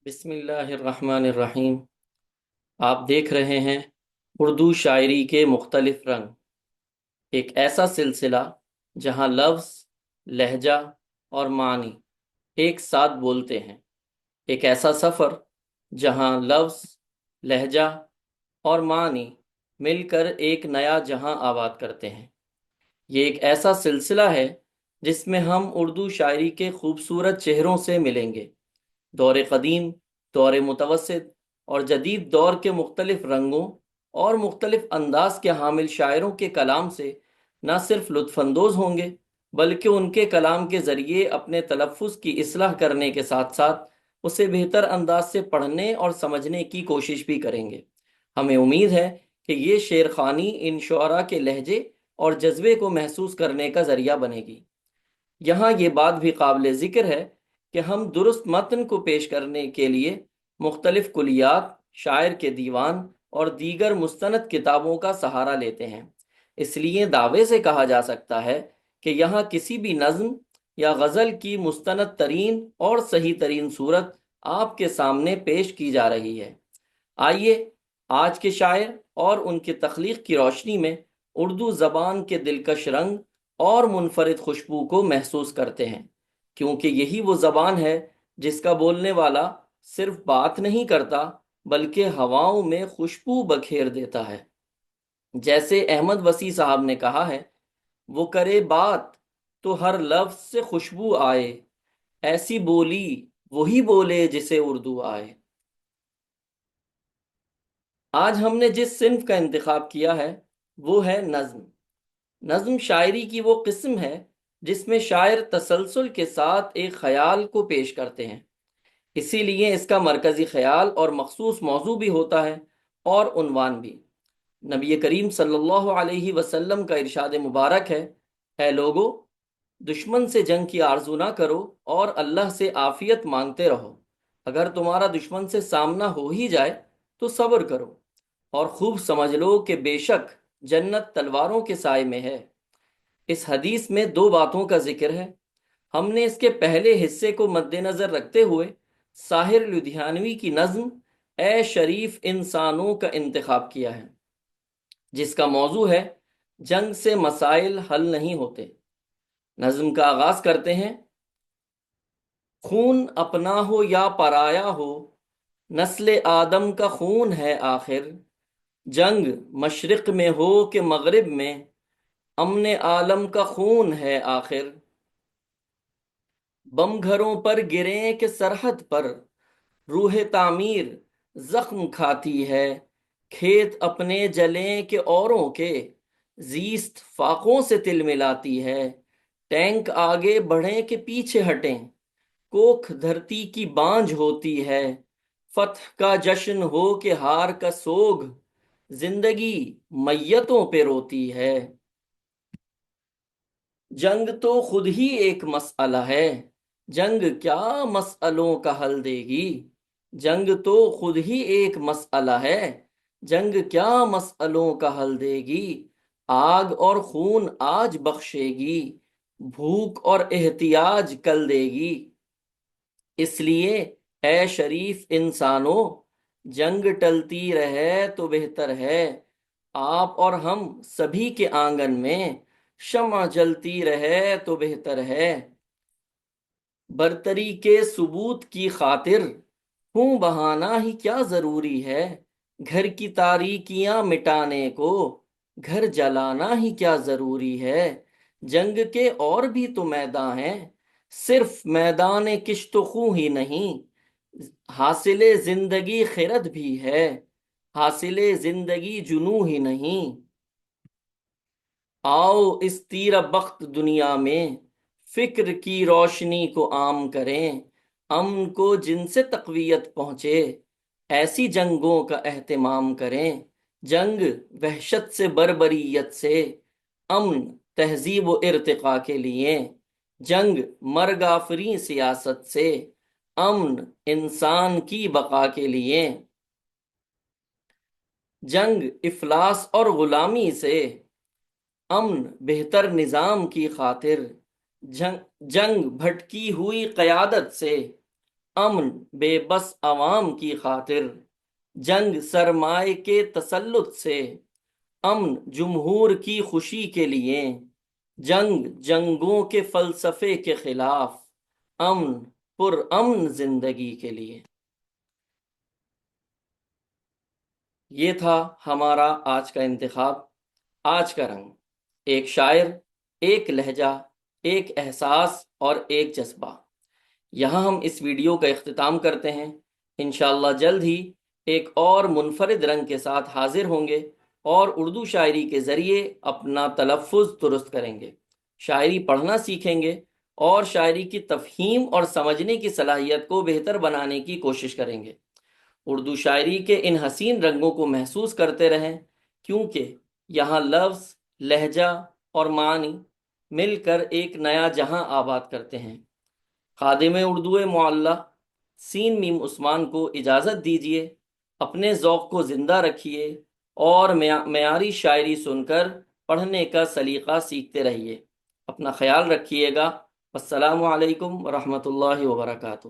بسم اللہ الرحمن الرحیم۔ آپ دیکھ رہے ہیں اردو شاعری کے مختلف رنگ، ایک ایسا سلسلہ جہاں لفظ، لہجہ اور معنی ایک ساتھ بولتے ہیں، ایک ایسا سفر جہاں لفظ، لہجہ اور معنی مل کر ایک نیا جہاں آباد کرتے ہیں۔ یہ ایک ایسا سلسلہ ہے جس میں ہم اردو شاعری کے خوبصورت چہروں سے ملیں گے، دور قدیم، دور متوسط اور جدید دور کے مختلف رنگوں اور مختلف انداز کے حامل شاعروں کے کلام سے نہ صرف لطف اندوز ہوں گے بلکہ ان کے کلام کے ذریعے اپنے تلفظ کی اصلاح کرنے کے ساتھ ساتھ اسے بہتر انداز سے پڑھنے اور سمجھنے کی کوشش بھی کریں گے۔ ہمیں امید ہے کہ یہ شعر خوانی ان شعراء کے لہجے اور جذبے کو محسوس کرنے کا ذریعہ بنے گی۔ یہاں یہ بات بھی قابل ذکر ہے کہ ہم درست متن کو پیش کرنے کے لیے مختلف کلیات، شاعر کے دیوان اور دیگر مستند کتابوں کا سہارا لیتے ہیں۔ اس لیے دعوے سے کہا جا سکتا ہے کہ یہاں کسی بھی نظم یا غزل کی مستند ترین اور صحیح ترین صورت آپ کے سامنے پیش کی جا رہی ہے۔ آئیے آج کے شاعر اور ان کی تخلیق کی روشنی میں اردو زبان کے دلکش رنگ اور منفرد خوشبو کو محسوس کرتے ہیں، کیونکہ یہی وہ زبان ہے جس کا بولنے والا صرف بات نہیں کرتا بلکہ ہواؤں میں خوشبو بکھیر دیتا ہے۔ جیسے احمد وسیع صاحب نے کہا ہے، وہ کرے بات تو ہر لفظ سے خوشبو آئے، ایسی بولی وہی بولے جسے اردو آئے۔ آج ہم نے جس صنف کا انتخاب کیا ہے وہ ہے نظم۔ نظم شاعری کی وہ قسم ہے جس میں شاعر تسلسل کے ساتھ ایک خیال کو پیش کرتے ہیں، اسی لیے اس کا مرکزی خیال اور مخصوص موضوع بھی ہوتا ہے اور عنوان بھی۔ نبی کریم صلی اللہ علیہ وسلم کا ارشاد مبارک ہے، اے لوگو، دشمن سے جنگ کی آرزو نہ کرو اور اللہ سے عافیت مانگتے رہو۔ اگر تمہارا دشمن سے سامنا ہو ہی جائے تو صبر کرو اور خوب سمجھ لو کہ بے شک جنت تلواروں کے سائے میں ہے۔ اس حدیث میں دو باتوں کا ذکر ہے۔ ہم نے اس کے پہلے حصے کو مد نظر رکھتے ہوئے ساحر لدھیانوی کی نظم اے شریف انسانوں کا انتخاب کیا ہے، جس کا موضوع ہے جنگ سے مسائل حل نہیں ہوتے۔ نظم کا آغاز کرتے ہیں، خون اپنا ہو یا پرایا ہو، نسل آدم کا خون ہے آخر، جنگ مشرق میں ہو کہ مغرب میں، امن عالم کا خون ہے آخر۔ بم گھروں پر گریں کہ سرحد پر، روح تعمیر زخم کھاتی ہے، کھیت اپنے جلیں کہ اوروں کے، زیست فاقوں سے تل ملاتی ہے، ٹینک آگے بڑھیں کہ پیچھے ہٹیں، کوکھ دھرتی کی بانجھ ہوتی ہے، فتح کا جشن ہو کہ ہار کا سوگ، زندگی میتوں پہ روتی ہے۔ جنگ تو خود ہی ایک مسئلہ ہے، جنگ کیا مسئلوں کا حل دے گی، جنگ تو خود ہی ایک مسئلہ ہے، جنگ کیا مسئلوں کا حل دے گی، آگ اور خون آج بخشے گی، بھوک اور احتیاج کل دے گی۔ اس لیے اے شریف انسانوں، جنگ ٹلتی رہے تو بہتر ہے، آپ اور ہم سبھی کے آنگن میں شمع جلتی رہے تو بہتر ہے۔ برتری کے ثبوت کی خاطر خون بہانا ہی کیا ضروری ہے، گھر کی تاریکیاں مٹانے کو گھر جلانا ہی کیا ضروری ہے، جنگ کے اور بھی تو میدان ہیں، صرف میدان کشت و خوں ہی نہیں، حاصل زندگی خرد بھی ہے، حاصل زندگی جنوں ہی نہیں۔ آؤ اس تیرہ بخت دنیا میں فکر کی روشنی کو عام کریں، امن کو جن سے تقویت پہنچے ایسی جنگوں کا اہتمام کریں، جنگ وحشت سے بربریت سے، امن تہذیب و ارتقاء کے لیے، جنگ مرگ آفریں سیاست سے، امن انسان کی بقا کے لیے، جنگ افلاس اور غلامی سے، امن بہتر نظام کی خاطر، جنگ بھٹکی ہوئی قیادت سے، امن بے بس عوام کی خاطر، جنگ سرمائے کے تسلط سے، امن جمہور کی خوشی کے لیے، جنگ جنگوں کے فلسفے کے خلاف، امن پر امن زندگی کے لیے۔ یہ تھا ہمارا آج کا انتخاب، آج کا رنگ، ایک شاعر، ایک لہجہ، ایک احساس اور ایک جذبہ۔ یہاں ہم اس ویڈیو کا اختتام کرتے ہیں۔ انشاءاللہ جلد ہی ایک اور منفرد رنگ کے ساتھ حاضر ہوں گے اور اردو شاعری کے ذریعے اپنا تلفظ درست کریں گے، شاعری پڑھنا سیکھیں گے اور شاعری کی تفہیم اور سمجھنے کی صلاحیت کو بہتر بنانے کی کوشش کریں گے۔ اردو شاعری کے ان حسین رنگوں کو محسوس کرتے رہیں، کیونکہ یہاں لفظ، لہجہ اور معنی مل کر ایک نیا جہاں آباد کرتے ہیں۔ خادم اردو معلی سین میم عثمان کو اجازت دیجیے، اپنے ذوق کو زندہ رکھیے اور معیاری شاعری سن کر پڑھنے کا سلیقہ سیکھتے رہیے۔ اپنا خیال رکھیے گا۔ السلام علیکم ورحمۃ اللہ وبرکاتہ۔